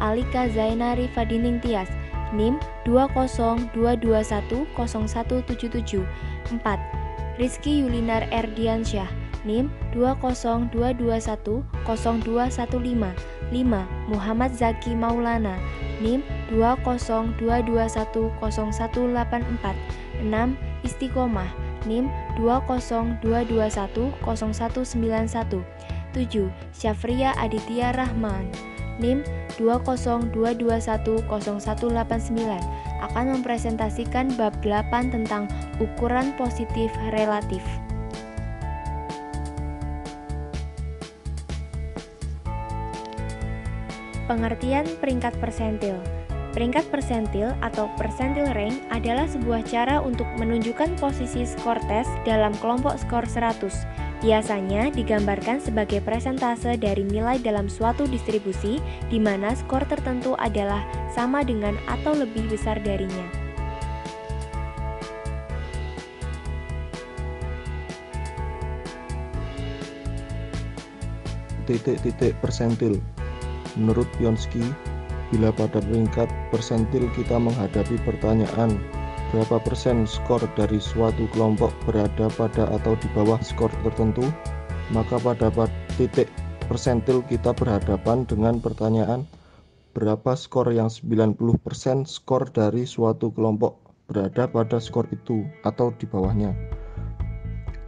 Alika Zainari Fadining Tias, NIM 202210177. 4. Rizky Yulinar Erdiansyah, NIM 202210215. 5. Muhammad Zaki Maulana, NIM 202210184. 6. Istiqomah, NIM 202210191. 7. Syafria Aditya Rahman, NIM 202210189 akan mempresentasikan bab 8 tentang ukuran positif relatif. Pengertian peringkat persentil. Peringkat persentil atau percentil rank adalah sebuah cara untuk menunjukkan posisi skor tes dalam kelompok skor 100. Biasanya digambarkan sebagai persentase dari nilai dalam suatu distribusi di mana skor tertentu adalah sama dengan atau lebih besar darinya. Titik-titik persentil. Menurut Pionsky, bila pada peringkat persentil kita menghadapi pertanyaan berapa persen skor dari suatu kelompok berada pada atau di bawah skor tertentu, maka pada titik persentil kita berhadapan dengan pertanyaan berapa skor yang 90% skor dari suatu kelompok berada pada skor itu atau di bawahnya.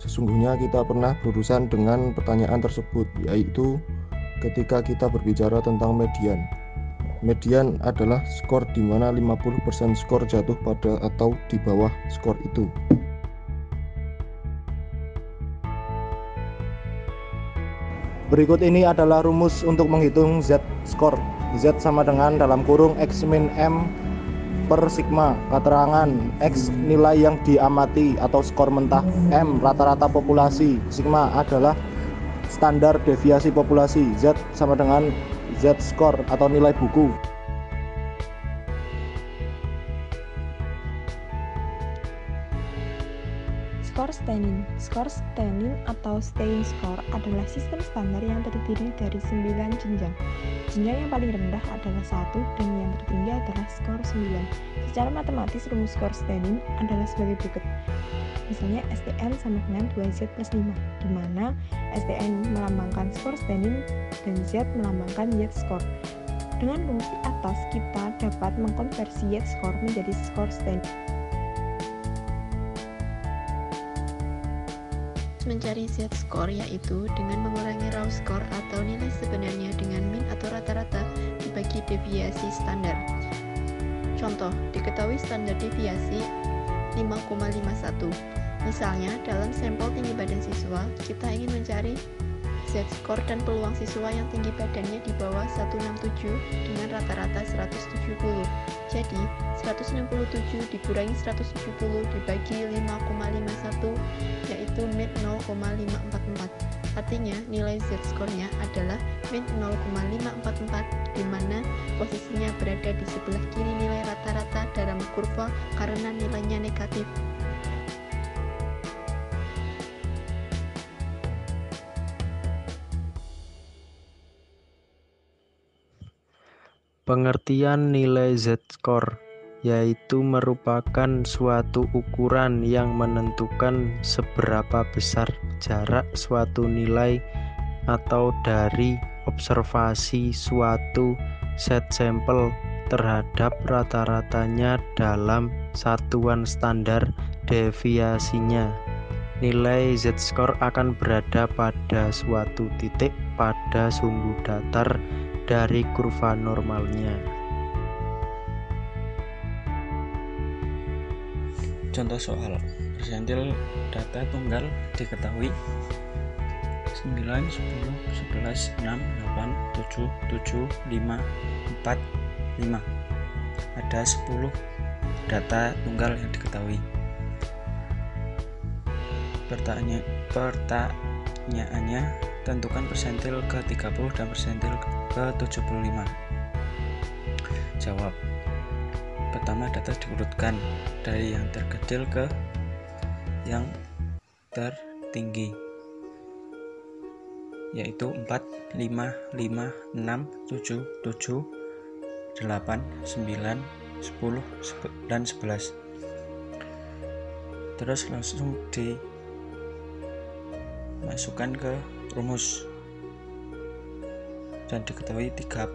Sesungguhnya kita pernah berurusan dengan pertanyaan tersebut, yaitu ketika kita berbicara tentang median. Median adalah skor di mana 50% skor jatuh pada atau di bawah skor itu. Berikut ini adalah rumus untuk menghitung Z-skor. Z sama dengan dalam kurung X min M per sigma. Keterangan X nilai yang diamati atau skor mentah, M rata-rata populasi, sigma adalah standar deviasi populasi, Z sama dengan Z-skor atau nilai buku. Skor standing atau staying score adalah sistem standar yang terdiri dari 9 jenjang. Jenjang yang paling rendah adalah 1 dan yang tertinggi adalah skor 9. Secara matematis rumus skor standing adalah sebagai berikut. Misalnya STN sama dengan 2Z plus 5, di mana STN melambangkan skor standing dan Z melambangkan Z-skor. Dengan rumus di atas, kita dapat mengkonversi Z-skor menjadi skor standing. Mencari Z-skor yaitu dengan mengurangi raw score atau nilai sebenarnya dengan min atau rata-rata dibagi deviasi standar. Contoh, diketahui standar deviasi 5,51. Misalnya, dalam sampel tinggi badan siswa, kita ingin mencari Z-skor dan peluang siswa yang tinggi badannya di bawah 167 dengan rata-rata 170. Jadi, 167 dikurangi 170 dibagi 5,51 yaitu min 0,544. Artinya, nilai Z-skornya adalah min 0,544 di mana posisinya berada di sebelah kiri nilai rata-rata dalam kurva karena nilainya negatif. Pengertian nilai Z-skor yaitu merupakan suatu ukuran yang menentukan seberapa besar jarak suatu nilai atau dari observasi suatu set sampel terhadap rata-ratanya dalam satuan standar deviasinya. Nilai Z-skor akan berada pada suatu titik pada sumbu datar dari kurva normalnya. Contoh soal, persentil data tunggal diketahui 9, 10, 11, 6, 8, 7, 7, 5, 4, 5. Ada 10 data tunggal yang diketahui. Pertanyaannya, tentukan persentil ke-30 dan persentil ke-75. Jawab. Pertama, data diurutkan dari yang terkecil ke yang tertinggi, yaitu 4, 5, 5, 6, 7, 7, 8, 9, 10, dan 11. Terus langsung dimasukkan ke rumus dan diketahui 30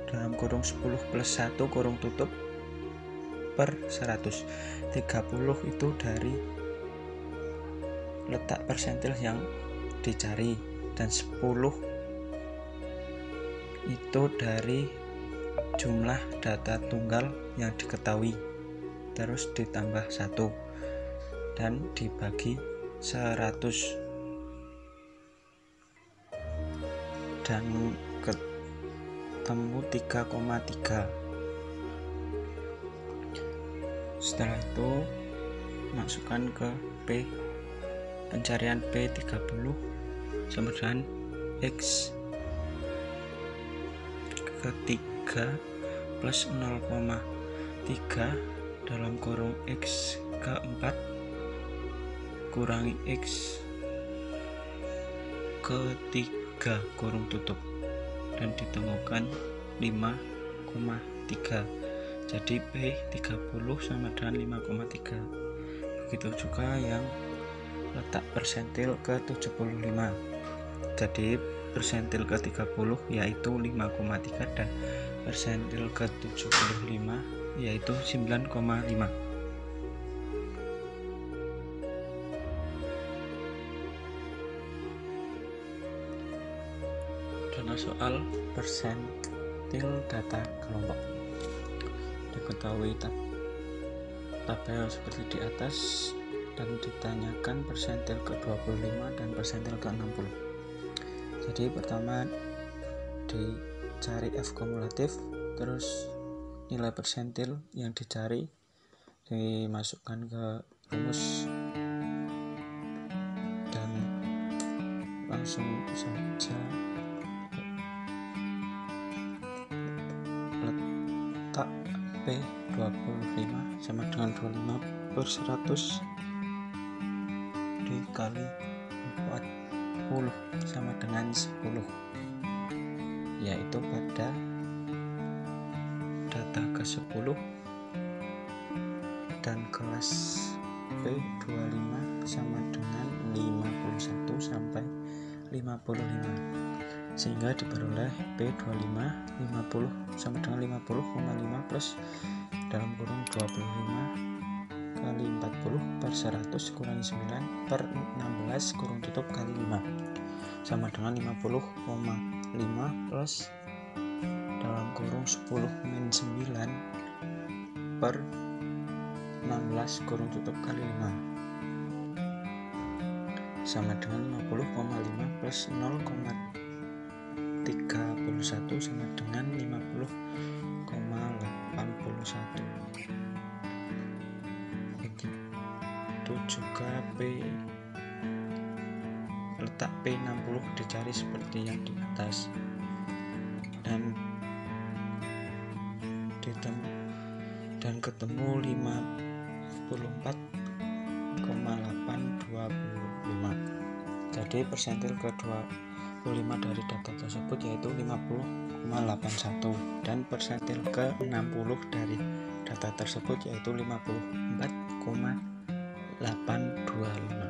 dalam kurung 10 plus 1 kurung tutup per 100. 30 itu dari letak persentil yang dicari, dan 10 itu dari jumlah data tunggal yang diketahui, terus ditambah 1 dan dibagi 100 dan ketemu 3,3. Setelah itu masukkan ke P, pencarian P30 sama dengan X ketiga plus 0,3 dalam kurung X keempat kurangi X ketiga kurung tutup, dan ditemukan 5,3. Jadi P30 sama dengan 5,3. Begitu juga yang letak persentil ke 75. Jadi persentil ke 30 yaitu 5,3 dan persentil ke 75 yaitu 9,5. Contoh soal persentil data kelompok. Diketahui tabel seperti di atas dan ditanyakan persentil ke 25 dan persentil ke 60. Jadi pertama dicari F kumulatif, terus nilai persentil yang dicari dimasukkan ke rumus dan langsung saja letak P25 sama dengan 25 per 100 dikali 40 sama dengan 10, yaitu pada data ke-10 dan kelas P25 sama dengan 51 sampai 55, sehingga diperoleh P25 50 sama dengan 50,5 plus dalam kurung 25 kali 40 per 100 kurangi 9 per 16 kurung tutup kali 5 sama dengan 50,5 plus dalam kurung 10 min 9 per 16 kurung tutup kali 5 sama dengan 50,5 plus 0,31 sama dengan 50,81. Begitu juga letak P60 dicari seperti yang di atas dan ketemu 54,825. Jadi persentil ke 25 dari data tersebut yaitu 50,81 dan persentil ke 60 dari data tersebut yaitu 54,825.